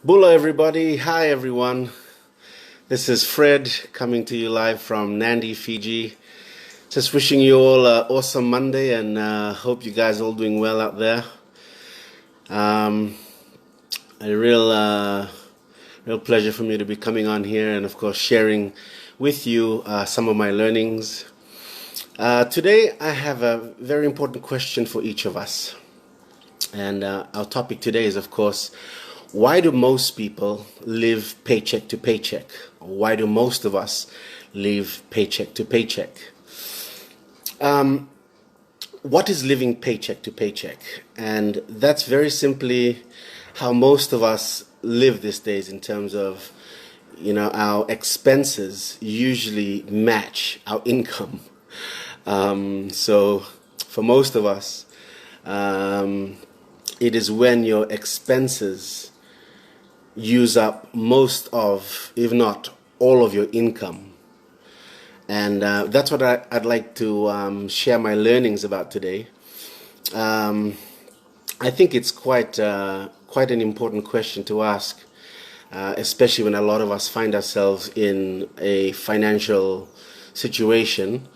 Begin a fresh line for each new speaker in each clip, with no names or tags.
Bula everybody, hi everyone. This is Fred coming to you live from Nandi, Fiji. Just wishing you all an awesome Monday and hope you guys are all doing well out there. Um, a real pleasure for me to be coming on here and of course sharing with you some of my learnings. Today I have a very important question for each of us. And our topic today is, of course, why do most people live paycheck to paycheck? Why do most of us live paycheck to paycheck? What is living paycheck to paycheck? And that's very simply how most of us live these days in terms of, our expenses usually match our income. So for most of us, it is when your expenses use up most of, if not all of your income. And that's what I'd like to share my learnings about today. I think it's quite an important question to ask, especially when a lot of us find ourselves in a financial situation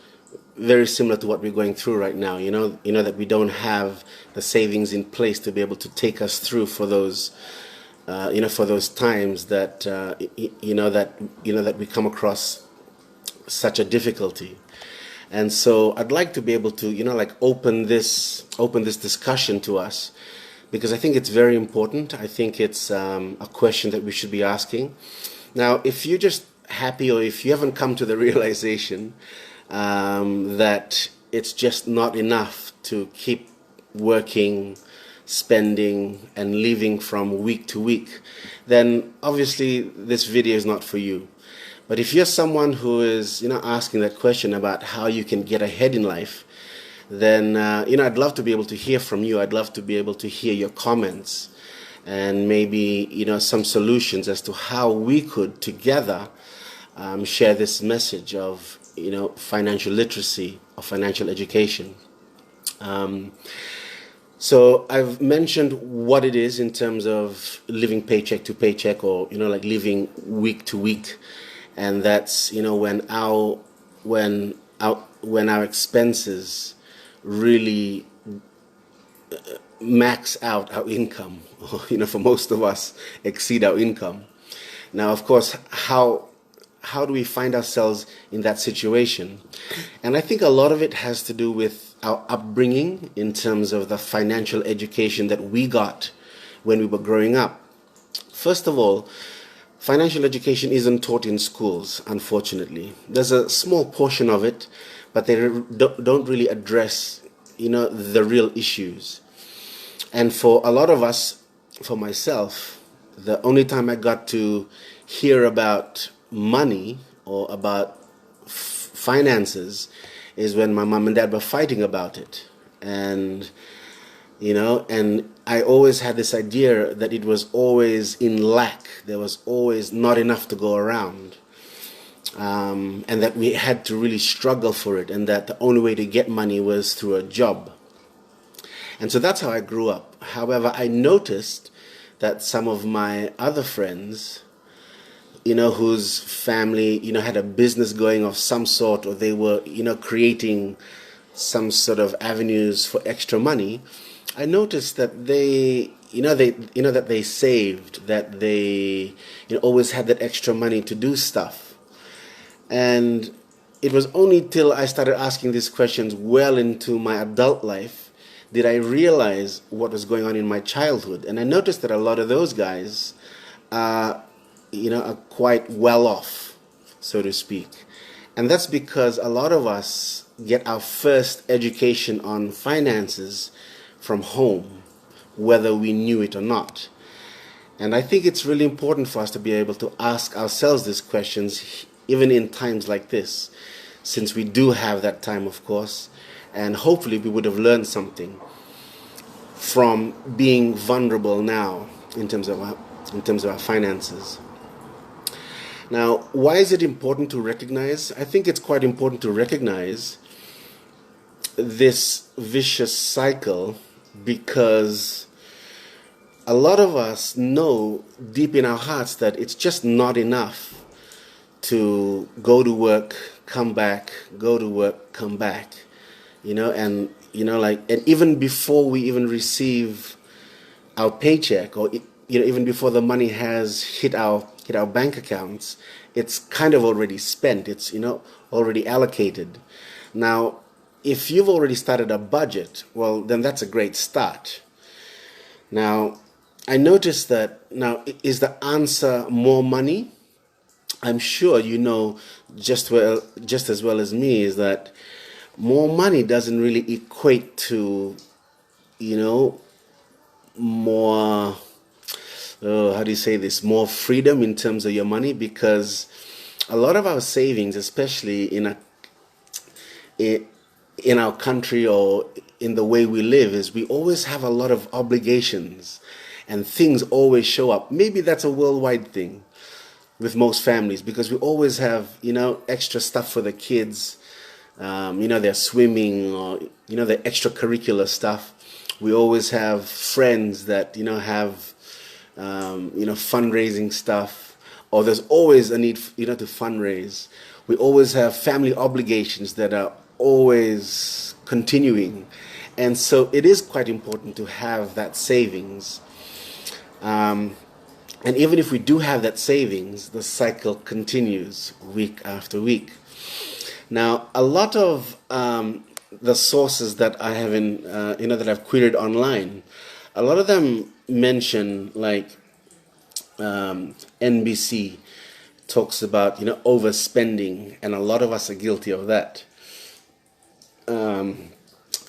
very similar to what we're going through right now. You know that we don't have the savings in place to be able to take us through for those, for those times that that we come across such a difficulty. And so I'd like to be able to, open this discussion to us, because I think it's very important. I think it's a question that we should be asking. Now, if you're just happy, or if you haven't come to the realization that it's just not enough to keep working, spending, and living from week to week, then obviously this video is not for you. But if you're someone who is, asking that question about how you can get ahead in life, then, I'd love to be able to hear from you. I'd love to be able to hear your comments and maybe, some solutions as to how we could together share this message of, financial literacy or financial education. So I've mentioned what it is in terms of living paycheck to paycheck, or living week to week, and that's when our expenses really max out our income, or for most of us exceed our income. Now, of course, how do we find ourselves in that situation? And I think a lot of it has to do with our upbringing in terms of the financial education that we got when we were growing up. First of all, financial education isn't taught in schools, unfortunately. There's a small portion of it, but they don't really address, the real issues. And for a lot of us, for myself, the only time I got to hear about money or about finances is when my mom and dad were fighting about it. And and I always had this idea that it was always in lack. There was always not enough to go around, and that we had to really struggle for it, and that the only way to get money was through a job. And so that's how I grew up. However, I noticed that some of my other friends, whose family, had a business going of some sort, or they were, creating some sort of avenues for extra money, I noticed that that they saved, that they, always had that extra money to do stuff. And it was only till I started asking these questions well into my adult life did I realize what was going on in my childhood. And I noticed that a lot of those guys are quite well off, so to speak. And that's because a lot of us get our first education on finances from home, whether we knew it or not. And I think it's really important for us to be able to ask ourselves these questions, even in times like this, since we do have that time, of course, and hopefully we would have learned something from being vulnerable now in terms of our finances. Now, why is it important to recognize? I think it's quite important to recognize this vicious cycle, because a lot of us know deep in our hearts that it's just not enough to go to work, come back, go to work, come back, and like, and even before we even receive our paycheck, or even before the money has hit our bank accounts, it's kind of already spent. It's already allocated. Now, if you've already started a budget, well, then that's a great start. Now, I noticed that now, is the answer more money? I'm sure just as well as me, is that more money doesn't really equate to, more, how do you say this, more freedom in terms of your money, because a lot of our savings, especially in our country or in the way we live, is we always have a lot of obligations and things always show up. Maybe that's a worldwide thing with most families, because we always have extra stuff for the kids, their swimming, or their extracurricular stuff. We always have friends that have fundraising stuff, or there's always a need to fundraise. We always have family obligations that are always continuing, and so it is quite important to have that savings. And even if we do have that savings, the cycle continues week after week. Now, a lot of the sources that I have that I've queried online, a lot of them mention, like, NBC talks about overspending, and a lot of us are guilty of that.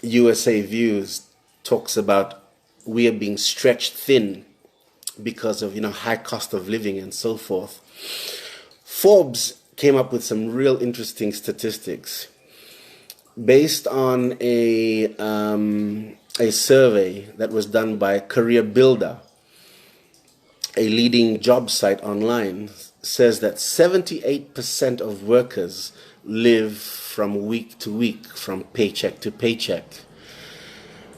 USA Views talks about we are being stretched thin because of high cost of living and so forth. Forbes came up with some real interesting statistics based on a survey that was done by Career Builder, a leading job site online. Says that 78% of workers live from week to week, from paycheck to paycheck.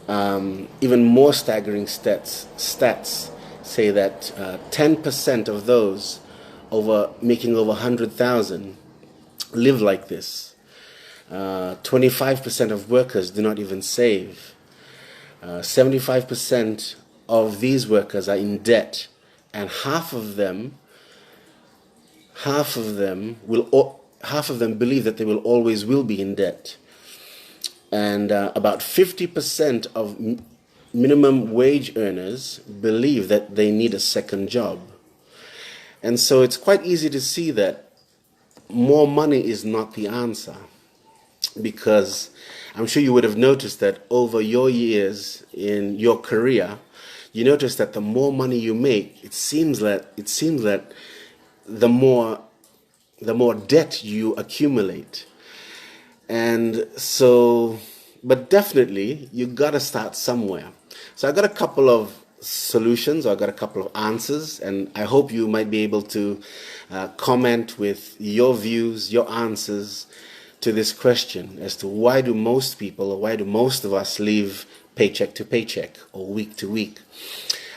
Even more staggering stats say that 10% of those making over 100,000 live like this. 25% of workers do not even save. 75% of these workers are in debt, and half of them believe that they will always be in debt. And about 50% of minimum wage earners believe that they need a second job. And so it's quite easy to see that more money is not the answer, because I'm sure you would have noticed that over your years in your career, you notice that the more money you make, it seems that the more debt you accumulate. And so, but definitely you gotta start somewhere. So I got a couple of solutions, or I got a couple of answers, and I hope you might be able to comment with your views, your answers to this question as to why do most people, or why do most of us live paycheck to paycheck or week to week.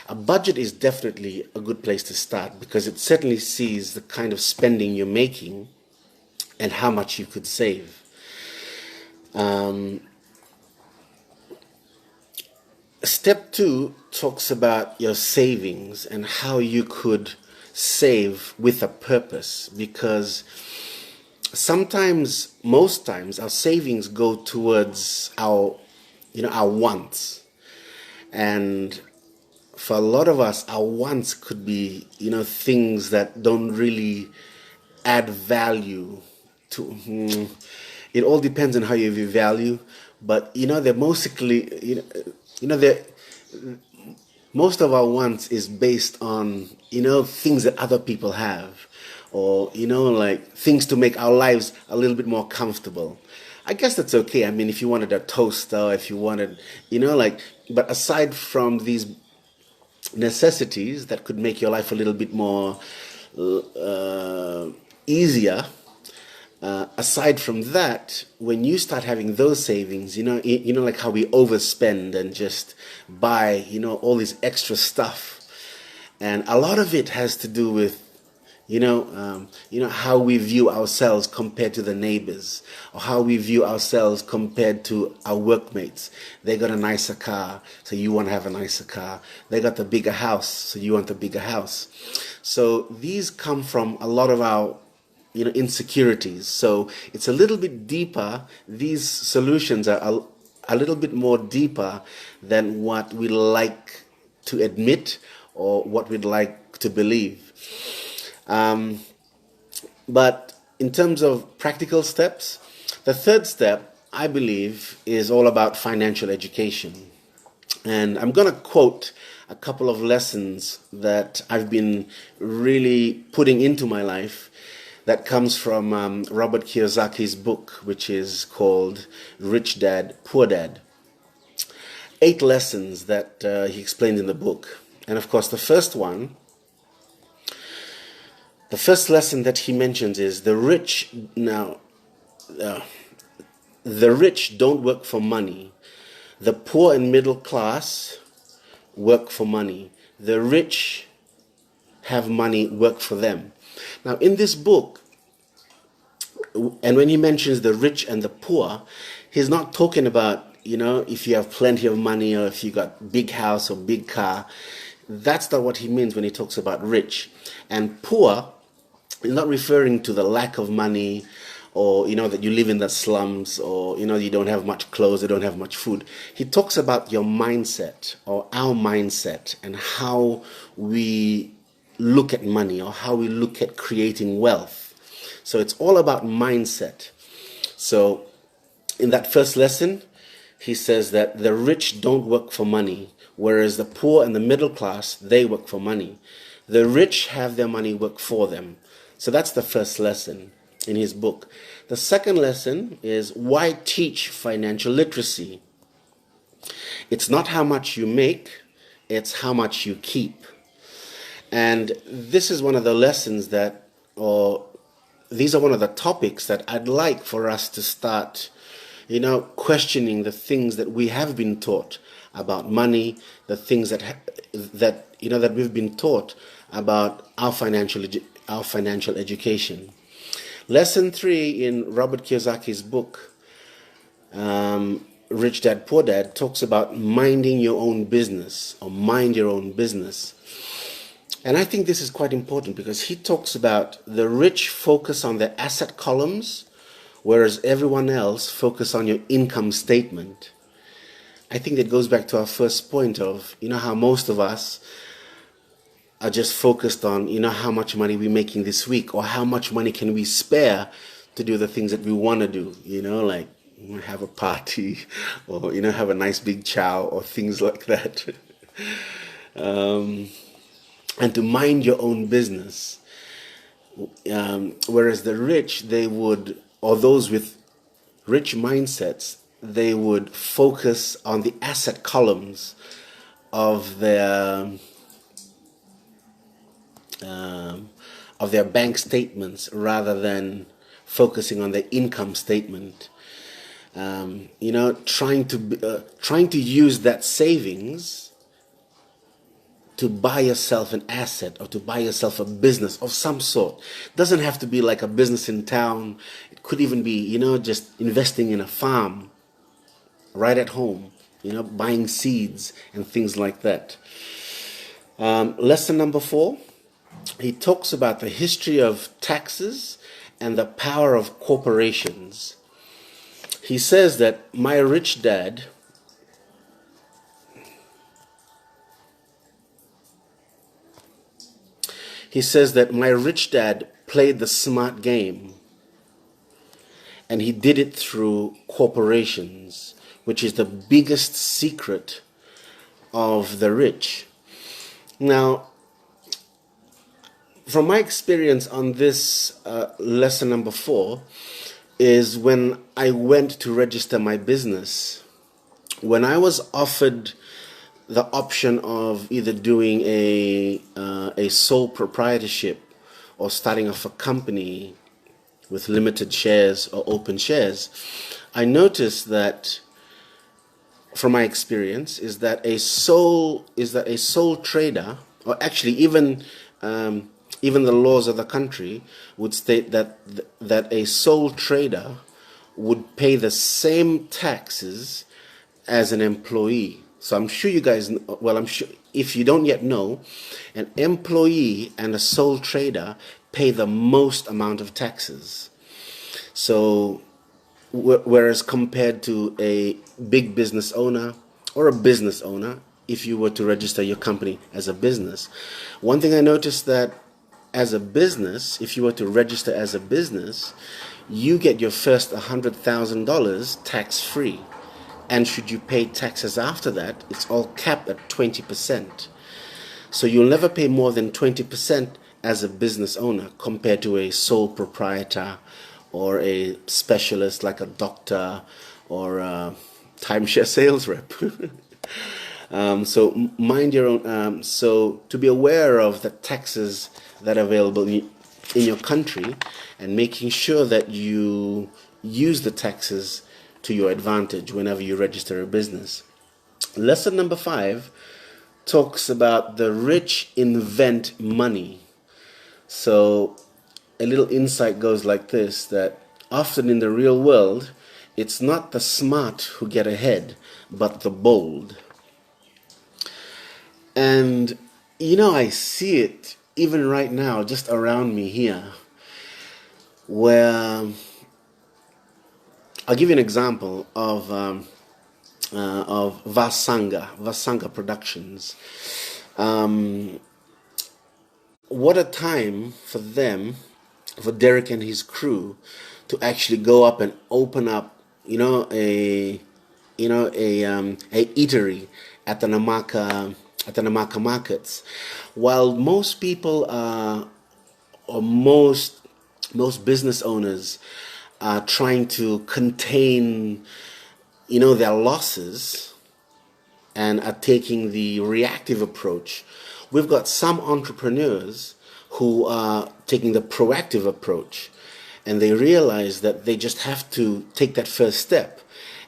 A budget is definitely a good place to start, because it certainly sees the kind of spending you're making and how much you could save. Step 2 talks about your savings and how you could save with a purpose, because most times our savings go towards our wants. And for a lot of us, our wants could be things that don't really add value to. It all depends on how you view value, but they're mostly most of our wants is based on things that other people have, or like things to make our lives a little bit more comfortable. I guess that's okay. I mean, if you wanted a toaster, if you wanted but aside from these necessities that could make your life a little bit more easier, aside from that, when you start having those savings, like how we overspend and just buy all this extra stuff And a lot of it has to do with how we view ourselves compared to the neighbors, or how we view ourselves compared to our workmates. They got a nicer car, so you want to have a nicer car. They got the bigger house, so you want the bigger house. So these come from a lot of our insecurities. So it's a little bit deeper. These solutions are a little bit more deeper than what we like to admit or what we'd like to believe. But in terms of practical steps, the third step, I believe, is all about financial education. And I'm going to quote a couple of lessons that I've been really putting into my life that comes from Robert Kiyosaki's book, which is called Rich Dad, Poor Dad. 8 lessons that he explained in the book. And of course, the first lesson that he mentions is the rich don't work for money. The poor and middle class work for money. The rich have money work for them. Now, in this book, and when he mentions the rich and the poor, he's not talking about, if you have plenty of money or if you got big house or big car. That's not what he means when he talks about rich. And poor is not referring to the lack of money, or that you live in the slums, or you don't have much clothes, you don't have much food. He talks about your mindset, or our mindset, and how we look at money, or how we look at creating wealth. So it's all about mindset. So in that first lesson, he says that the rich don't work for money, whereas the poor and the middle class, they work for money. The rich have their money work for them. So that's the first lesson in his book. The second lesson is why teach financial literacy. It's not how much you make, it's how much you keep. And this is one of the lessons these are one of the topics that I'd like for us to start, questioning the things that we have been taught about money, the things that we've been taught about our financial education. Lesson 3 in Robert Kiyosaki's book, Rich Dad, Poor Dad, talks about minding your own business, or mind your own business. And I think this is quite important because he talks about the rich focus on their asset columns, whereas everyone else focus on your income statement. I think that goes back to our first point of, how most of us are just focused on, how much money we're making this week, or how much money can we spare to do the things that we want to do, like have a party, or, have a nice big chow, or things like that. And to mind your own business. Whereas the rich, or those with rich mindsets, they would focus on the asset columns of their bank statements rather than focusing on their income statement. Trying to use that savings to buy yourself an asset, or to buy yourself a business of some sort. It doesn't have to be like a business in town. It could even be, just investing in a farm right at home, buying seeds and things like that. Lesson number 4, he talks about the history of taxes and the power of corporations. He says that my rich dad played the smart game, and he did it through corporations, which is the biggest secret of the rich. Now, from my experience on this lesson number 4, is when I went to register my business, when I was offered the option of either doing a sole proprietorship or starting off a company with limited shares or open shares, I noticed that, from my experience, is that a sole trader or actually even the laws of the country would state that a sole trader would pay the same taxes as an employee. So I'm sure you guys, well, I'm sure if you don't yet know, an employee and a sole trader pay the most amount of taxes. So whereas compared to a big business owner or a business owner, if you were to register your company as a business, one thing I noticed that as a business, if you were to register as a business, you get your first $100,000 tax free. And should you pay taxes after that, it's all capped at 20%. So you'll never pay more than 20% as a business owner compared to a sole proprietor or a specialist like a doctor or a timeshare sales rep. So mind your own. So to be aware of the taxes that are available in your country and making sure that you use the taxes to your advantage whenever you register a business. Lesson number 5 talks about the rich invent money. So a little insight goes like this, that often in the real world, it's not the smart who get ahead, but the bold. And I see it even right now, just around me here, where I'll give you an example of Vasanga Productions. What a time for them, for Derek and his crew, to actually go up and open up, a eatery at the Namaka markets. While most people or most business owners are trying to contain, their losses and are taking the reactive approach, we've got some entrepreneurs who are taking the proactive approach, and they realize that they just have to take that first step.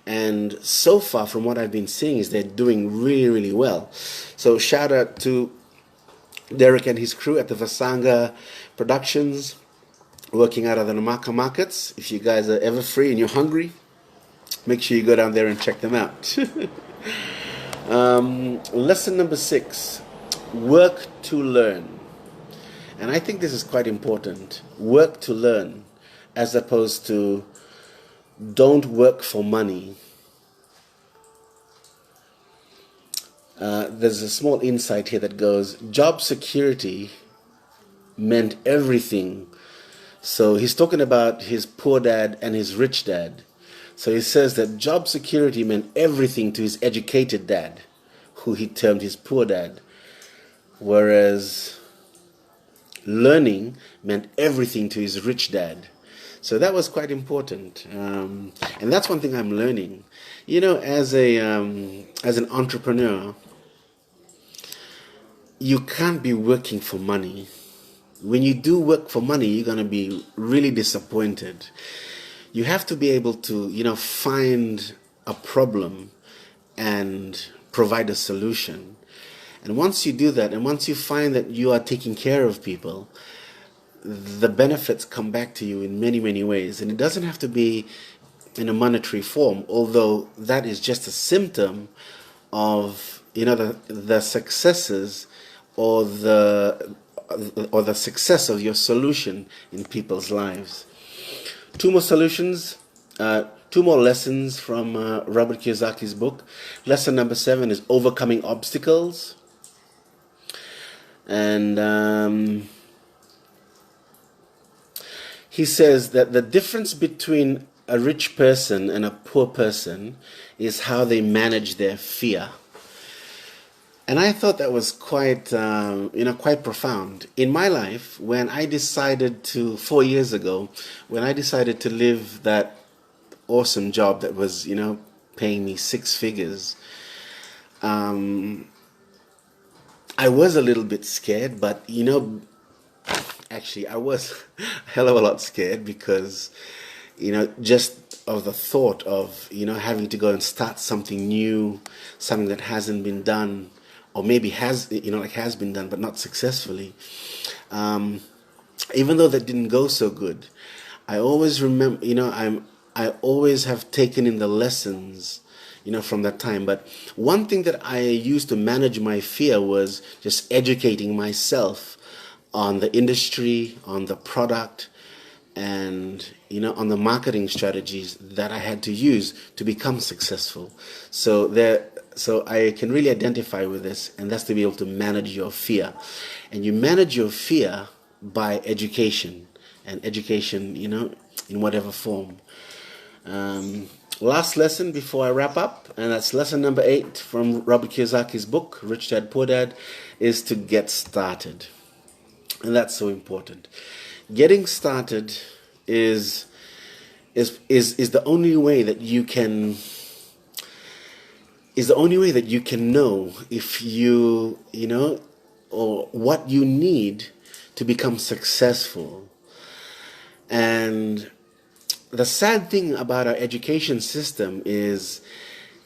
And so far, from what I've been seeing, is they're doing really, really well. So shout out to Derek and his crew at the Vasanga Productions, working out of the Namaka markets. If you guys are ever free and you're hungry, make sure you go down there and check them out. Lesson number 6, work to learn. And I think this is quite important. Work to learn, as opposed to don't work for money. There's a small insight here that goes, job security meant everything. So he's talking about his poor dad and his rich dad. So he says that job security meant everything to his educated dad, who he termed his poor dad. Whereas learning meant everything to his rich dad. So that was quite important. And that's one thing I'm learning. As an entrepreneur, you can't be working for money. When you do work for money, you're going to be really disappointed. You have to be able to, find a problem and provide a solution. And once you do that, and once you find that you are taking care of people, the benefits come back to you in many, many ways. And it doesn't have to be in a monetary form, although that is just a symptom of, the successes or the success of your solution in people's lives. 2 more solutions, 2 more lessons from Robert Kiyosaki's book. Lesson number 7 is overcoming obstacles. And he says that the difference between a rich person and a poor person is how they manage their fear. And I thought that was quite profound. In my life, when I decided 4 years ago, when I decided to live that awesome job that was, paying me 6 figures, I was a little bit scared, but, actually I was a hell of a lot scared because, just of the thought of, having to go and start something new, something that hasn't been done or maybe has has been done but not successfully. Even though that didn't go so good, I always remember, I always have taken in the lessons, from that time. But one thing that I used to manage my fear was just educating myself on the industry, on the product, and on the marketing strategies that I had to use to become successful. So I can really identify with this, and that's to be able to manage your fear. And you manage your fear by education, and education, in whatever form. Last lesson before I wrap up, and that's lesson number 8 from Robert Kiyosaki's book, Rich Dad Poor Dad, is to get started. And that's so important. Getting started is the only way that you can know if or what you need to become successful. And the sad thing about our education system is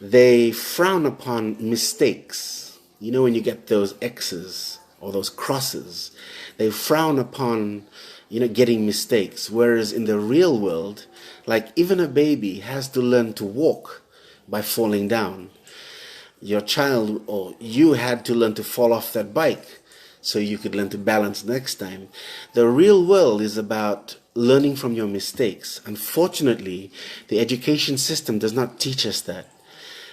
they frown upon mistakes. When you get those X's or those crosses, they frown upon getting mistakes. Whereas in the real world, like even a baby has to learn to walk by falling down. Your child or you had to learn to fall off that bike so you could learn to balance next time. The real world is about learning from your mistakes. Unfortunately, the education system does not teach us that.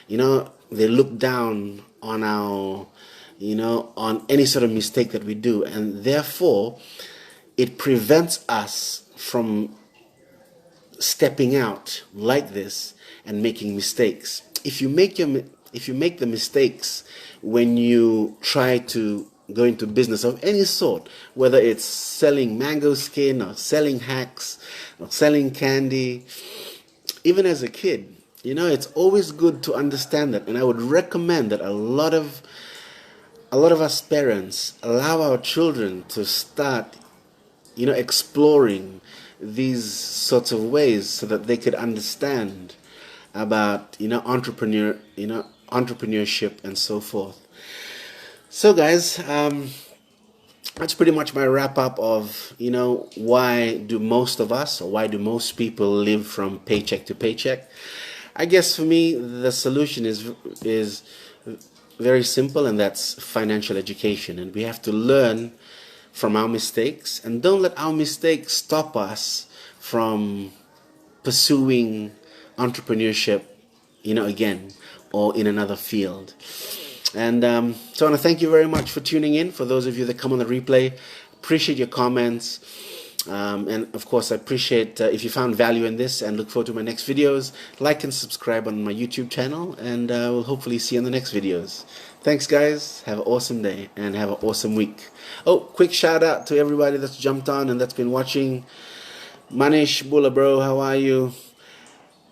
They look down on on any sort of mistake that we do, and therefore it prevents us from stepping out like this and making mistakes. If you make the mistakes when you try to go into business of any sort, whether it's selling mango skin or selling hacks or selling candy, even as a kid, it's always good to understand that. And I would recommend that a lot of us parents allow our children to start exploring these sorts of ways so that they could understand about entrepreneurship and so forth. So guys, that's pretty much my wrap up of why do most people live from paycheck to paycheck. I guess for me the solution is very simple, and that's financial education. And we have to learn from our mistakes, and don't let our mistakes stop us from pursuing entrepreneurship again or in another field. And so I want to thank you very much for tuning in. For those of you that come on the replay, appreciate your comments. And of course, I appreciate if you found value in this, and look forward to my next videos. Like and subscribe on my YouTube channel, and we'll hopefully see you in the next videos. Thanks, guys. Have an awesome day and have an awesome week. Oh, quick shout out to everybody that's jumped on and that's been watching. Manish, Bula bro, how are you?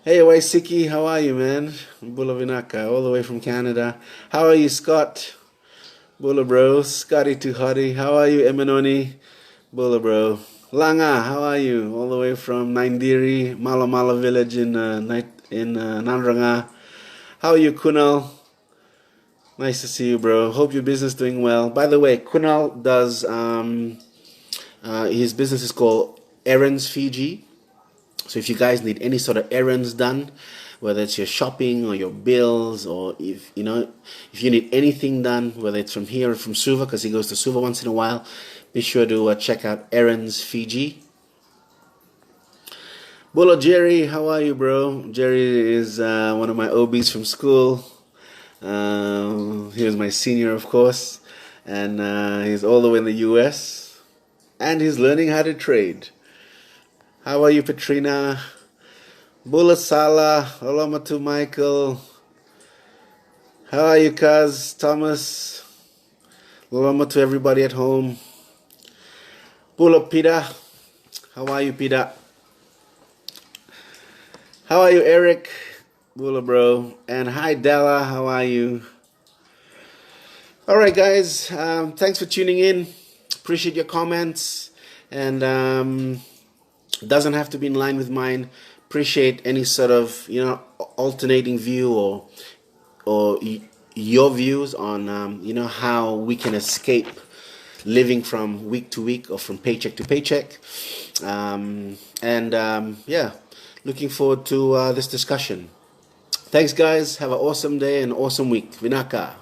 Hey, Waisiki, how are you, man? Bula Vinaka, all the way from Canada. How are you, Scott? Bula bro. Scotty Tuhati, how are you, Emanoni? Bula bro. Langa, how are you? All the way from Naindiri, Mala village in Nanranga. How are you, Kunal? Nice to see you, bro. Hope your business is doing well. By the way, Kunal does his business is called Errands Fiji. So if you guys need any sort of errands done, whether it's your shopping or your bills, or if you need anything done, whether it's from here or from Suva, because he goes to Suva once in a while, be sure to check out Errands Fiji. Bolo Jerry, how are you, bro? Jerry is one of my OBs from school. He was my senior, of course, and he's all the way in the US, and he's learning how to trade. How are you, Petrina? Bula Sala, Olamatu Michael. How are you, Kaz? Thomas. Olamatu everybody at home. Bula Pida. How are you, Pida? How are you, Eric? Bula bro. And hi, Della. How are you? Alright, guys. Thanks for tuning in. Appreciate your comments. And it doesn't have to be in line with mine. Appreciate any sort of alternating view or your views on how we can escape living from week to week or from paycheck to paycheck. Yeah, looking forward to this discussion. Thanks, guys. Have an awesome day and awesome week. Vinaka.